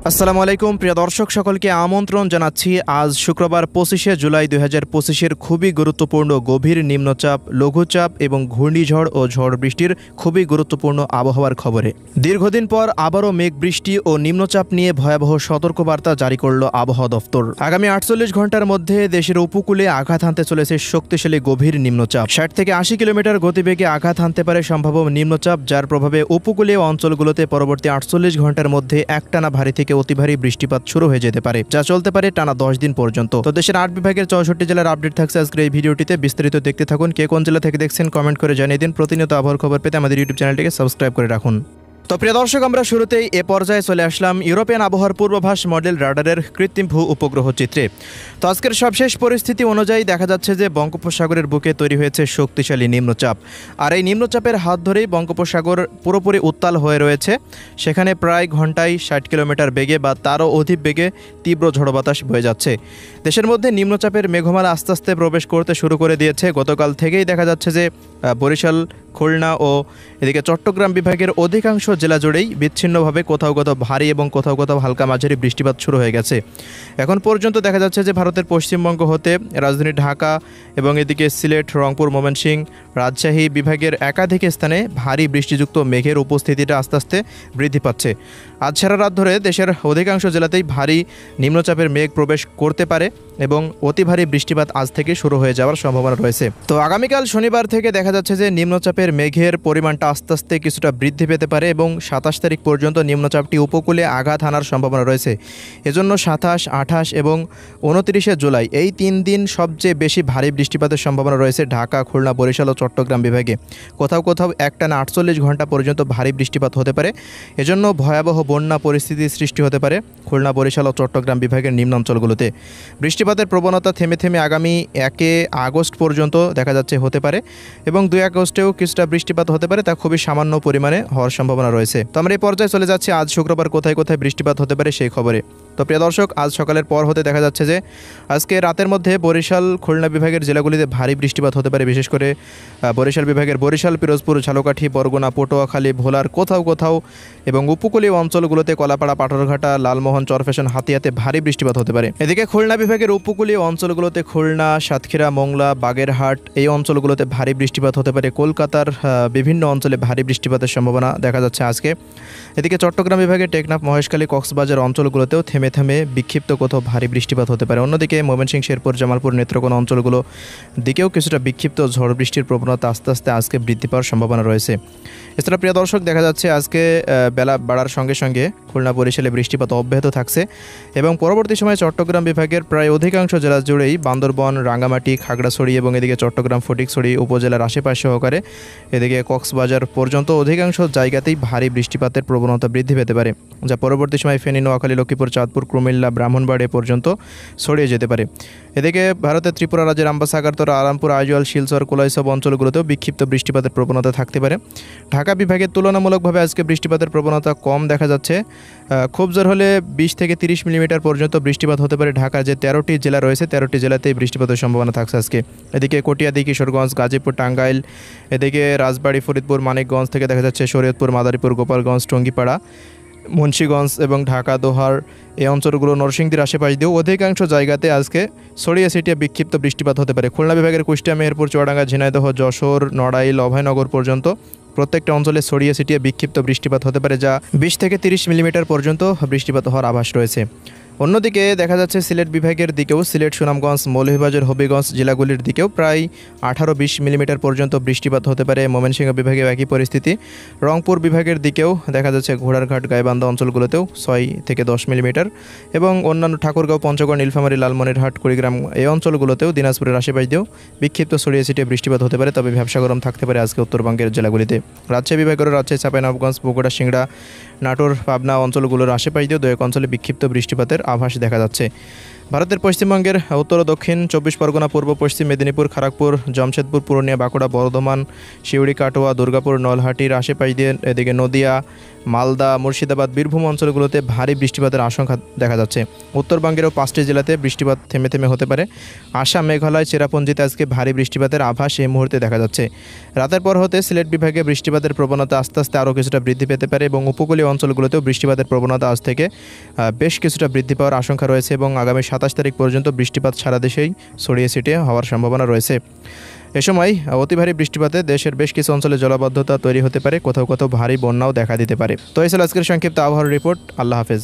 আসসালামু আলাইকুম প্রিয় দর্শক সকলকে আমন্ত্রণ জানাচ্ছি আজ শুক্রবার 25শে জুলাই 2025-এর খুবই গুরুত্বপূর্ণ গভীর নিম্নচাপ, লঘুচাপ এবং ঘূর্ণিঝড় ও ঝড় বৃষ্টির খুবই গুরুত্বপূর্ণ আবহাওয়ার খবরে। দীর্ঘদিন পর আবারও মেঘ বৃষ্টি ও নিম্নচাপ নিয়ে ভয়াবহ সতর্কবার্তা জারি করল আবহাওয়া দফতর। আগামী 48 ঘন্টার মধ্যে দেশের উপকূলে আঘাত হানতে চলেছে শক্তিশালী গভীর নিম্নচাপ। 60 থেকে 80 কিলোমিটার গতিবেগে আঘাত হানতে পারে সম্ভাব্য নিম্নচাপ, যার প্রভাবে উপকূলীয় অঞ্চলগুলোতে পরবর্তী 48 ঘন্টার মধ্যে একটানা ভারী থেকে অতি ভারী বৃষ্টিপাত শুরু হয়ে যেতে পারে, যা চলতে পারে টানা 10 দিন পর্যন্ত। তো দেশের 8 বিভাগের 64 জেলার আপডেট থাকছে আজকের এই ভিডিওটিতে। বিস্তারিত দেখতে থাকুন। কে কোন জেলা থেকে দেখছেন কমেন্ট করে জানিয়ে দিন। প্রতিনিয়ত আবহাওয়ার খবর পেতে আমাদের ইউটিউব চ্যানেলটিকে সাবস্ক্রাইব করে রাখুন। তো প্রিয় দর্শক, আমরা শুরুতেই এ পর্যায়ে চলে আসলাম ইউরোপিয়ান আবহাওয়ার পূর্বাভাস মডেল রাডারের কৃত্রিম ভূ উপগ্রহ চিত্রে। তো আজকের সবশেষ পরিস্থিতি অনুযায়ী দেখা যাচ্ছে যে বঙ্গোপসাগরের বুকে তৈরি হয়েছে শক্তিশালী নিম্নচাপ। আর এই নিম্নচাপের হাত ধরেই বঙ্গোপসাগর পুরোপুরি উত্তাল হয়ে রয়েছে। সেখানে প্রায় ঘন্টায় 60 কিলোমিটার বেগে বা তারও অধিক বেগে তীব্র ঝড়ো বাতাস বয়ে যাচ্ছে। দেশের মধ্যে নিম্নচাপের মেঘমালা আস্তে আস্তে প্রবেশ করতে শুরু করে দিয়েছে। গতকাল থেকেই দেখা যাচ্ছে যে বরিশাল, খুলনা ও এদিকে চট্টগ্রাম বিভাগের অধিকাংশ জেলা জুড়েই বিচ্ছিন্নভাবে কোথাও কোথাও ভারী এবং কোথাও কোথাও হালকা মাঝারি বৃষ্টিপাত শুরু হয়ে গেছে। এখন পর্যন্ত দেখা যাচ্ছে যে ভারতের পশ্চিমবঙ্গ হতে রাজধানী ঢাকা এবং এদিকে সিলেট, রংপুর, ময়মনসিংহ, রাজশাহী বিভাগের একাধিক স্থানে ভারী বৃষ্টিযুক্ত মেঘের উপস্থিতিটা আস্তে আস্তে বৃদ্ধি পাচ্ছে। আজ সারা রাত ধরে দেশের অধিকাংশ জেলাতেই ভারী নিম্নচাপের মেঘ প্রবেশ করতে পারে এবং অতি ভারী বৃষ্টিপাত আজ থেকে শুরু হয়ে যাওয়ার সম্ভাবনা রয়েছে। তো আগামীকাল শনিবার থেকে দেখা যাচ্ছে যে নিম্নচাপের মেঘের পরিমাণটা আস্তে আস্তে কিছুটা বৃদ্ধি পেতে পারে এবং 27 তারিখ পর্যন্ত নিম্নচাপটি উপকূলে আঘাত হানার সম্ভাবনা রয়েছে। এজন্য 27, 28 এবং 29শে জুলাই এই 3 দিন সবচেয়ে বেশি ভারী বৃষ্টিপাতের সম্ভাবনা রয়েছে ঢাকা, খুলনা, বরিশাল ও চট্টগ্রাম বিভাগে। কোথাও কোথাও একটানা 48 ঘন্টা পর্যন্ত ভারী বৃষ্টিপাত হতে পারে। এজন্য ভয়াবহ বন্যা পরিস্থিতির সৃষ্টি হতে পারে খুলনা, বরিশাল ও চট্টগ্রাম বিভাগের নিম্নাঞ্চলগুলোতে। বৃষ্টিপাতের প্রবণতা থেমে থেমে আগামী 1 আগস্ট পর্যন্ত দেখা যাচ্ছে হতে পারে এবং 2 আগস্টেও কিছুটা বৃষ্টিপাত হতে পারে, তা খুবই সামান্য পরিমাণে হওয়ার সম্ভাবনা রয়েছে। তো আমরা এই পর্যায়ে চলে যাচ্ছি আজ শুক্রবার কোথায় কোথায় বৃষ্টিপাত হতে পারে সেই খবরে। তো প্রিয় দর্শক, আজ সকালের পর হতে দেখা যাচ্ছে যে আজকে রাতের মধ্যে বরিশাল, খুলনা বিভাগের জেলাগুলিতে ভারী বৃষ্টিপাত হতে পারে। বিশেষ করে বরিশাল বিভাগের বরিশাল, পিরোজপুর, ঝালকাঠি, বরগুনা, পটুয়াখালী, ভোলার কোথাও কোথাও এবং উপকূলীয় অঞ্চলগুলোতে কলাপাড়া, পাথরঘাটা, লালমোহন, চরফ্যাশন, হাতিয়াতে ভারী বৃষ্টিপাত হতে পারে। এদিকে খুলনা বিভাগের উপকূলীয় অঞ্চলগুলোতে খুলনা, সাতক্ষীরা, মোংলা, বাগেরহাট এই অঞ্চলগুলোতে ভারী বৃষ্টিপাত হতে পারে। কলকাতার বিভিন্ন অঞ্চলে ভারী বৃষ্টিপাতের সম্ভাবনা দেখা যাচ্ছে আজকে। এদিকে চট্টগ্রাম বিভাগের টেকনাফ, মহেশখালী, কক্সবাজার অঞ্চলগুলোতেও থেমে থেমে বিক্ষিপ্ত কোথাও ভারী বৃষ্টিপাত হতে পারে। অন্যদিকে ময়মনসিংহ, শেরপুর, জামালপুর, নেত্রকোনা অঞ্চলগুলো দিকেও কিছুটা বিক্ষিপ্ত ঝড় বৃষ্টির প্রবণতা আস্তে আস্তে আজকে বৃদ্ধি পাওয়ার সম্ভাবনা রয়েছে। এছাড়া প্রিয় দর্শক, দেখা যাচ্ছে আজকে বেলা বাড়ার সঙ্গে সঙ্গে খুলনা, বরিশালে বৃষ্টিপাত অব্যাহত থাকছে এবং পরবর্তী সময়ে চট্টগ্রাম বিভাগের প্রায় অধিকাংশ জেলা জুড়েই বান্দরবন, রাঙ্গামাটি, খাগড়াছড়ি এবং এদিকে চট্টগ্রাম ফটিকছড়ি উপজেলার আশেপাশ সহকারে এদিকে কক্সবাজার পর্যন্ত অধিকাংশ জায়গাতেই ভারী বৃষ্টিপাতের প্রবণতা বৃদ্ধি পেতে পারে, যা পরবর্তী সময় ফেনী, নোয়াখালী, লক্ষ্মীপুর, চাঁদপুর, কুমিল্লা, ব্রাহ্মণবাড়িয়া পর্যন্ত ছড়িয়ে যেতে পারে। এদিকে ভারতের ত্রিপুরা রাজ্যের আম্বাসাগর, আরামপুর, আইজল, শিলচর, কোলাইসব অঞ্চলগুলোতেও বিক্ষিপ্ত বৃষ্টিপাতের প্রবণতা থাকতে পারে। ঢাকা বিভাগের তুলনামূলকভাবে আজকে বৃষ্টিপাতের প্রবণতা কম দেখা যাচ্ছে। খুব জোর হলে 20 থেকে 30 মিলিমিটার পর্যন্ত বৃষ্টিপাত হতে পারে। ঢাকার যে 13টি জেলা রয়েছে 13টি জেলাতেই বৃষ্টিপাতের সম্ভাবনা থাকছে আজকে। এদিকে কটিয়াদি, কিশোরগঞ্জ, গাজীপুর, টাঙ্গাইল, এদিকে রাজবাড়ী, ফরিদপুর, মানিকগঞ্জ থেকে দেখা যাচ্ছে শরীয়তপুর, মাদারীপুর, গোপালগঞ্জ, টঙ্গীপাড়া, মুন্সিগঞ্জ এবং ঢাকা দোহার এই অঞ্চলগুলো, নরসিংদীর আশেপাশ দিয়েও অধিকাংশ জায়গাতে আজকে ছড়িয়ে ছিটিয়ে বিক্ষিপ্ত বৃষ্টিপাত হতে পারে। খুলনা বিভাগের কুষ্টিয়া, মেহেরপুর, চুয়াডাঙ্গা, ঝিনাইদহ, যশোর, নড়াইল, অভয়নগর পর্যন্ত প্রত্যেকটা অঞ্চলে ছড়িয়ে ছিটিয়ে বিক্ষিপ্ত বৃষ্টিপাত হতে পারে, যা 20 থেকে 30 মিলিমিটার পর্যন্ত বৃষ্টিপাত হওয়ার আভাস রয়েছে। অন্যদিকে দেখা যাচ্ছে সিলেট বিভাগের দিকেও, সিলেট, সুনামগঞ্জ, মৌলভীবাজার, হবিগঞ্জ জেলাগুলির দিকেও প্রায় 18-20 মিলিমিটার পর্যন্ত বৃষ্টিপাত হতে পারে। ময়মনসিংহ বিভাগেও একই পরিস্থিতি। রংপুর বিভাগের দিকেও দেখা যাচ্ছে ঘোড়ারঘাট, গাইবান্ধা অঞ্চলগুলোতেও 6 থেকে 10 মিলিমিটার এবং অন্যান্য ঠাকুরগাঁও, পঞ্চগড়, নীলফামারী, লালমনিরহাট, কুড়িগ্রাম এই অঞ্চলগুলোতেও, দিনাজপুরের আশেপাশ দিয়েও বিক্ষিপ্ত ছড়িয়ে ছিটিয়ে বৃষ্টিপাত হতে পারে। তবে ব্যবসা গরম থাকতে পারে আজকে উত্তরবঙ্গের জেলাগুলিতে। রাজশাহী বিভাগেরও রাজশাহী, চাঁপাইনবাবগঞ্জ, বগুড়া, সিংড়া, নাটোর, পাবনা অঞ্চলগুলোর আশেপাশ দিয়েও 2-1 অঞ্চলে বিক্ষিপ্ত বৃষ্টিপাতের আভাস দেখা যাচ্ছে। ভারতের পশ্চিমবঙ্গের উত্তর ও দক্ষিণ 24 পরগনা, পূর্ব পশ্চিম মেদিনীপুর, খড়গপুর, জামশেদপুর, পুরুলিয়া, বাঁকুড়া, বর্ধমান, সিউড়ি, কাটোয়া, দুর্গাপুর, নলহাটির আশেপাশ দিয়ে এদিকে নদিয়া, মালদা, মুর্শিদাবাদ, বীরভূম অঞ্চলগুলোতে ভারী বৃষ্টিপাতের আশঙ্কা দেখা যাচ্ছে। উত্তরবঙ্গেরও 5টি জেলাতে বৃষ্টিপাত থেমে থেমে হতে পারে। আসাম, মেঘালয়, চেরাপুঞ্জিতে আজকে ভারী বৃষ্টিপাতের আভাস এই মুহূর্তে দেখা যাচ্ছে। রাতের পর হতে সিলেট বিভাগে বৃষ্টিপাতের প্রবণতা আস্তে আস্তে আরও কিছুটা বৃদ্ধি পেতে পারে এবং উপকূলীয় অঞ্চলগুলোতেও বৃষ্টিপাতের প্রবণতা আজ থেকে বেশ কিছুটা বৃদ্ধি পাওয়ার আশঙ্কা রয়েছে এবং আগামী 27 তারিখ পর্যন্ত বৃষ্টিপাত সারা দেশেই ছড়িয়ে ছিটিয়ে হওয়ার সম্ভাবনা রয়েছে। এ সময় অতি ভারী বৃষ্টিপাতে দেশের বেশ কিছু অঞ্চলে জলাবদ্ধতা তৈরি হতে পারে, কোথাও কোথাও ভারী বন্যাও দেখা দিতে পারে। তো এই ছিল আজকের সংক্ষিপ্ত আবহাওয়ার রিপোর্ট। আল্লাহ হাফেজ।